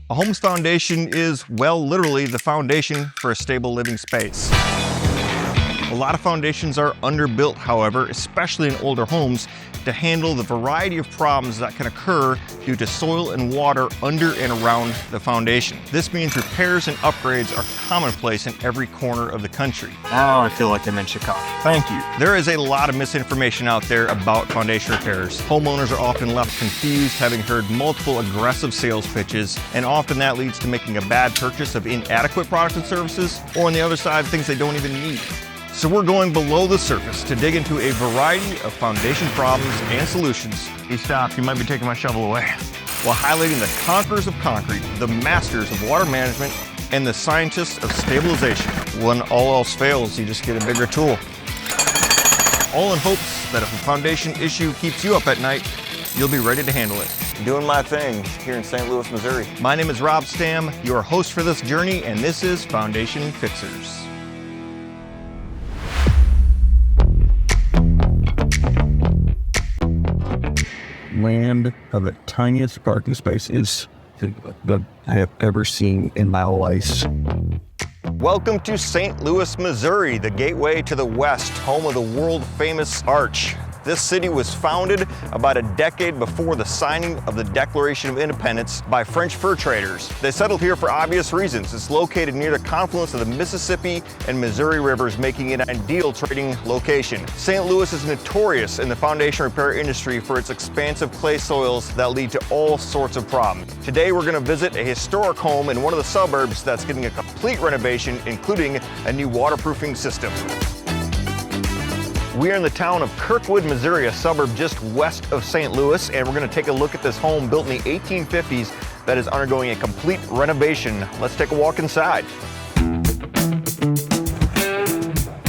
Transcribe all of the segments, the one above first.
A home's foundation is, well, literally the foundation for a stable living space. A lot of foundations are underbuilt, however, especially in older homes, to handle the variety of problems that can occur due to soil and water under and around the foundation. This means repairs and upgrades are commonplace in every corner of the country. Now I feel like I'm in Chicago. Thank you. There is a lot of misinformation out there about foundation repairs. Homeowners are often left confused, having heard multiple aggressive sales pitches, and often that leads to making a bad purchase of inadequate products and services, or on the other side, things they don't even need. So we're going below the surface to dig into a variety of foundation problems and solutions. Hey, stop, you might be taking my shovel away. While highlighting the conquerors of concrete, the masters of water management, and the scientists of stabilization. When all else fails, you just get a bigger tool. All in hopes that if a foundation issue keeps you up at night, you'll be ready to handle it. Doing my thing here in St. Louis, Missouri. My name is Rob Stam, your host for this journey, and this is Foundation Fixers. Land of the tiniest parking spaces that I have ever seen in my life. Welcome to St. Louis, Missouri, the gateway to the West, home of the world-famous Arch. This city was founded about a decade before the signing of the Declaration of Independence by French fur traders. They settled here for obvious reasons. It's located near the confluence of the Mississippi and Missouri rivers, making it an ideal trading location. St. Louis is notorious in the foundation repair industry for its expansive clay soils that lead to all sorts of problems. Today we're going to visit a historic home in one of the suburbs that's getting a complete renovation, including a new waterproofing system. We are in the town of Kirkwood, Missouri, a suburb just west of St. Louis, and we're going to take a look at this home built in the 1850s that is undergoing a complete renovation. Let's take a walk inside.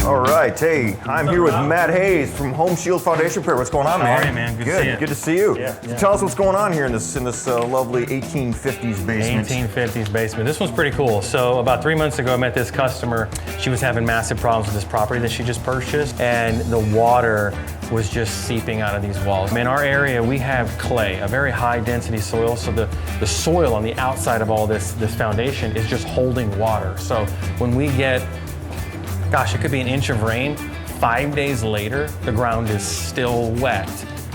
All right, hey, I'm here with Matt Hayes from Home Shield Foundation Repair. What's going on, man? How are you, man? Good to see you. Good to see you. Yeah. So tell us what's going on here in this lovely 1850s basement. 1850s basement. This one's pretty cool. So about 3 months ago, I met this customer. She was having massive problems with this property that she just purchased, and the water was just seeping out of these walls. In our area, we have clay, a very high density soil, so the soil on the outside of all this foundation is just holding water. So when we get, gosh, it could be an inch of rain, 5 days later, the ground is still wet,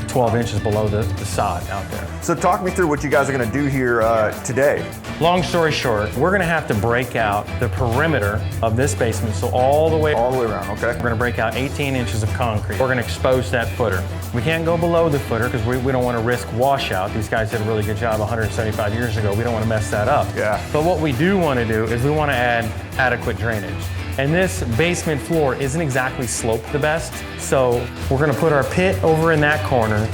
12 inches below the sod out there. So talk me through what you guys are going to do here today. Long story short, we're going to have to break out the perimeter of this basement, so all the way around, okay. We're going to break out 18 inches of concrete. We're going to expose that footer. We can't go below the footer because we don't want to risk washout. These guys did a really good job 175 years ago. We don't want to mess that up. Yeah. But what we do want to do is we want to add adequate drainage. And this basement floor isn't exactly sloped the best, so we're going to put our pit over in that corner.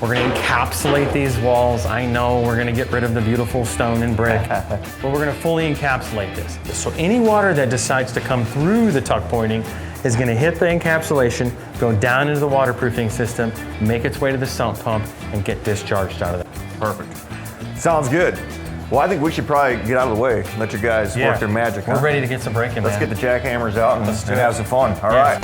We're going to encapsulate these walls. I know we're going to get rid of the beautiful stone and brick, but we're going to fully encapsulate this. So any water that decides to come through the tuck pointing is going to hit the encapsulation, go down into the waterproofing system, make its way to the sump pump, and get discharged out of there. Perfect. Sounds good. Well, I think we should probably get out of the way, let you guys work their magic. We're ready to get some breaking, man. Let's get the jackhammers out and have some fun. All right.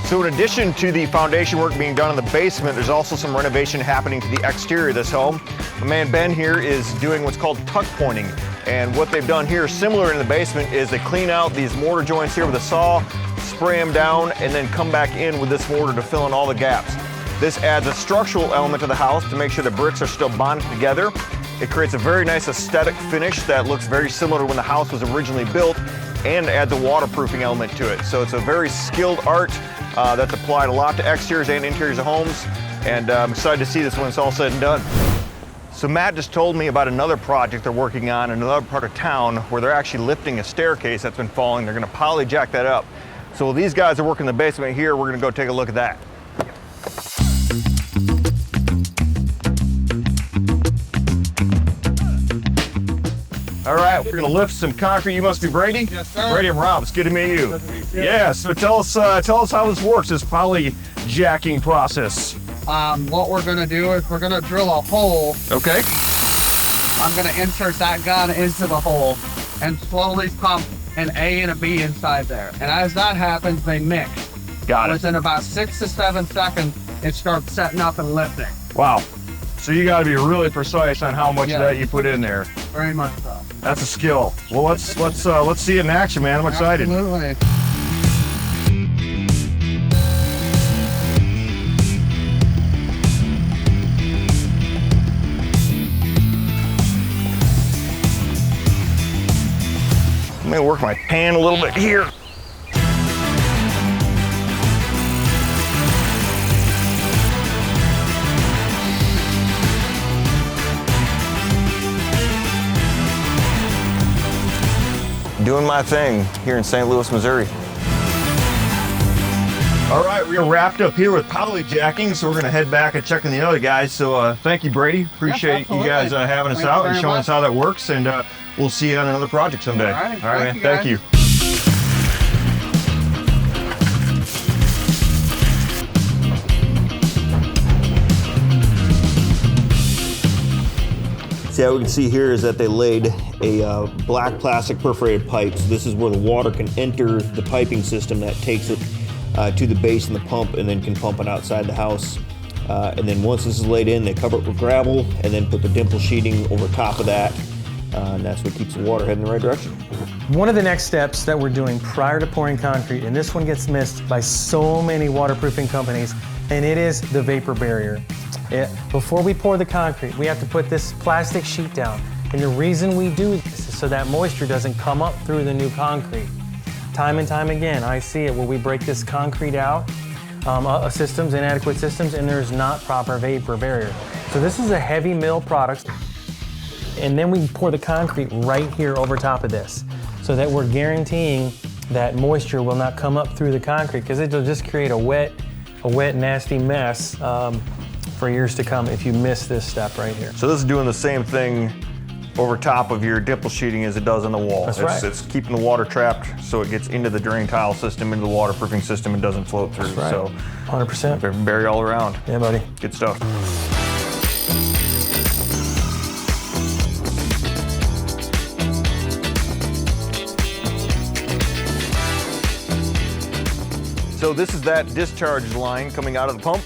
So in addition to the foundation work being done in the basement, there's also some renovation happening to the exterior of this home. My man Ben here is doing what's called tuck pointing. And what they've done here, similar in the basement, is they clean out these mortar joints here with a saw, spray them down, and then come back in with this mortar to fill in all the gaps. This adds a structural element to the house to make sure the bricks are still bonded together. It creates a very nice aesthetic finish that looks very similar to when the house was originally built, and adds a waterproofing element to it. So it's a very skilled art that's applied a lot to exteriors and interiors of homes, and I'm excited to see this when it's all said and done. So Matt just told me about another project they're working on in another part of town where they're actually lifting a staircase that's been falling. They're going to polyjack that up. So while these guys are working in the basement here, we're going to go take a look at that. right, we're gonna lift some concrete. You must be Brady? Yes, sir. Brady and Rob, it's good to meet you. Yeah, so tell us how this works, this polyjacking process. What we're gonna do is we're gonna drill a hole. Okay. I'm gonna insert that gun into the hole and slowly pump an A and a B inside there. And as that happens, they mix. Got it. Within about 6 to 7 seconds, it starts setting up and lifting. Wow. So you gotta be really precise on how much of that you put in there. Very much so. That's a skill. Well, let's see it in action, man. I'm excited. Absolutely. Let me work my pan a little bit here. Doing my thing here in St. Louis, Missouri. All right, we're wrapped up here with polyjacking, so we're gonna head back and check on the other guys. So thank you, Brady. Appreciate you guys having us out and showing us how that works, and we'll see you on another project someday. All right, man. Thank you. See, how we can see here is that they laid a black plastic perforated pipe. So this is where the water can enter the piping system that takes it to the base and the pump, and then can pump it outside the house. And then once this is laid in, they cover it with gravel and then put the dimple sheeting over top of that. And that's what keeps the water heading in the right direction. One of the next steps that we're doing prior to pouring concrete, and this one gets missed by so many waterproofing companies, and it is the vapor barrier. Before we pour the concrete, we have to put this plastic sheet down. And the reason we do this is so that moisture doesn't come up through the new concrete. Time and time again, I see it where we break this concrete out, systems, inadequate systems, and there's not proper vapor barrier. So this is a heavy mill product. And then we pour the concrete right here over top of this so that we're guaranteeing that moisture will not come up through the concrete, because it'll just create a wet, nasty mess for years to come if you miss this step right here. So this is doing the same thing over top of your dimple sheeting as it does on the wall. That's right. It's keeping the water trapped so it gets into the drain tile system, into the waterproofing system, and doesn't float through. That's right. So 100%. Barrier all around. Yeah, buddy. Good stuff. So this is that discharge line coming out of the pump,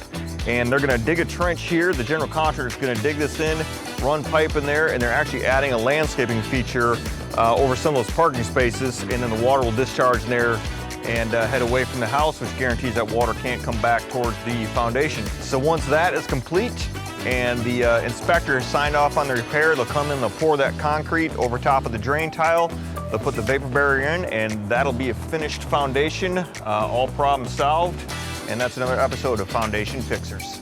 and they're gonna dig a trench here. The general contractor's gonna dig this in, run pipe in there, and they're actually adding a landscaping feature over some of those parking spaces, and then the water will discharge in there and head away from the house, which guarantees that water can't come back towards the foundation. So once that is complete and the inspector has signed off on the repair, they'll come in, they'll pour that concrete over top of the drain tile, they'll put the vapor barrier in, and that'll be a finished foundation, all problems solved. And that's another episode of Foundation Fixers.